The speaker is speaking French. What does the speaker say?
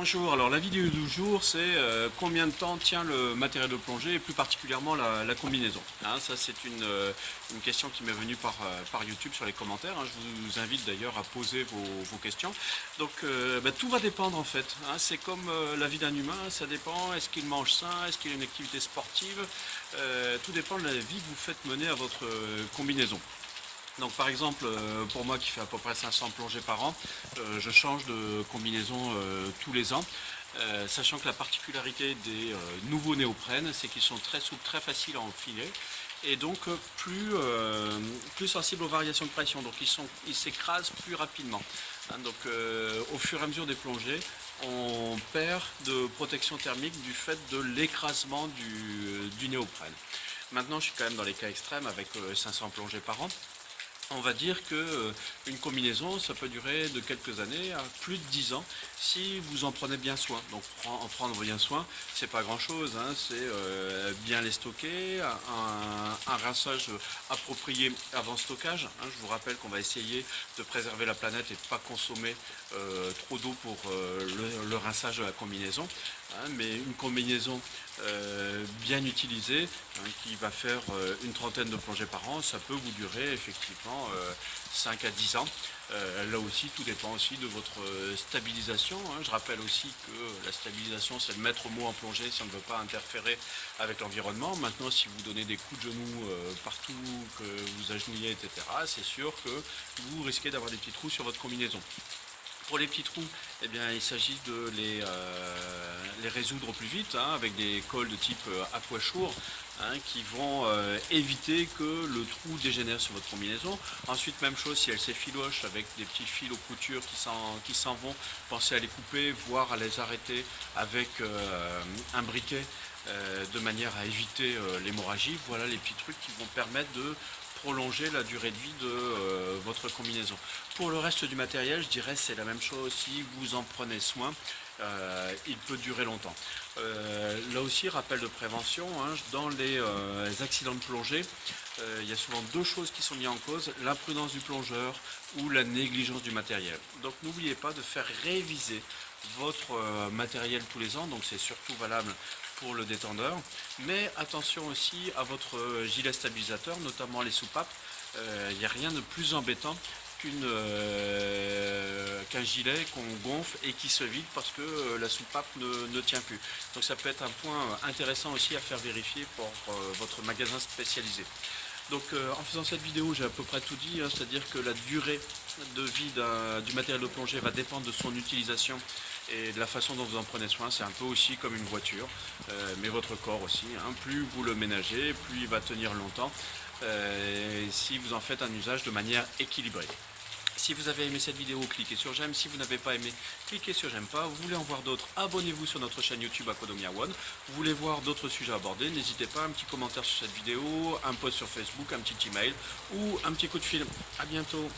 Bonjour, alors la vidéo du jour c'est combien de temps tient le matériel de plongée et plus particulièrement la combinaison. Ça c'est une question qui m'est venue par YouTube sur les commentaires. Je vous invite d'ailleurs à poser vos questions. Donc tout va dépendre en fait. C'est comme la vie d'un humain, ça dépend, est-ce qu'il mange sain, est-ce qu'il a une activité sportive. Tout dépend de la vie que vous faites mener à votre combinaison. Donc par exemple, pour moi qui fais à peu près 500 plongées par an, je change de combinaison tous les ans, sachant que la particularité des nouveaux néoprènes, c'est qu'ils sont très souples, très faciles à enfiler, et donc plus sensibles aux variations de pression, donc ils s'écrasent plus rapidement. Donc au fur et à mesure des plongées, on perd de protection thermique du fait de l'écrasement du néoprène. Maintenant je suis quand même dans les cas extrêmes avec 500 plongées par an. On va dire qu'une combinaison, ça peut durer de quelques années à plus de 10 ans si vous en prenez bien soin. Donc en prendre bien soin, c'est pas grand chose, c'est bien les stocker, un rinçage approprié avant stockage. Je vous rappelle qu'on va essayer de préserver la planète et de ne pas consommer trop d'eau pour le rinçage de la combinaison. Mais une combinaison bien utilisée, qui va faire une trentaine de plongées par an, ça peut vous durer effectivement 5 à 10 ans. Là aussi, tout dépend aussi de votre stabilisation. Je rappelle aussi que la stabilisation, c'est le maître mot en plongée si on ne veut pas interférer avec l'environnement. Maintenant, si vous donnez des coups de genoux partout, que vous agenouillez, etc., c'est sûr que vous risquez d'avoir des petits trous sur votre combinaison. Pour les petits trous, il s'agit de les résoudre au plus vite avec des cols de type Aquasure qui vont éviter que le trou dégénère sur votre combinaison. Ensuite, même chose si elle s'effiloche avec des petits fils aux coutures qui s'en vont, pensez à les couper, voire à les arrêter avec un briquet de manière à éviter l'hémorragie. Voilà les petits trucs qui vont permettre de prolonger la durée de vie de votre combinaison. Pour le reste du matériel, je dirais c'est la même chose. Si vous en prenez soin, il peut durer longtemps. Là aussi, rappel de prévention, dans les accidents de plongée, il y a souvent deux choses qui sont mises en cause, l'imprudence du plongeur ou la négligence du matériel. Donc n'oubliez pas de faire réviser votre matériel tous les ans, donc c'est surtout valable pour le détendeur, mais attention aussi à votre gilet stabilisateur, notamment les soupapes. Il n'y a rien de plus embêtant qu'un gilet qu'on gonfle et qui se vide parce que la soupape ne tient plus. Donc ça peut être un point intéressant aussi à faire vérifier pour votre magasin spécialisé. Donc en faisant cette vidéo, j'ai à peu près tout dit, c'est-à-dire que la durée de vie du matériel de plongée va dépendre de son utilisation et de la façon dont vous en prenez soin. C'est un peu aussi comme une voiture, mais votre corps aussi. Plus vous le ménagez, plus il va tenir longtemps, si vous en faites un usage de manière équilibrée. Si vous avez aimé cette vidéo, cliquez sur j'aime. Si vous n'avez pas aimé, cliquez sur j'aime pas. Vous voulez en voir d'autres, abonnez-vous sur notre chaîne YouTube Aquadomia One. Vous voulez voir d'autres sujets abordés, n'hésitez pas, un petit commentaire sur cette vidéo, un post sur Facebook, un petit email ou un petit coup de fil. À bientôt.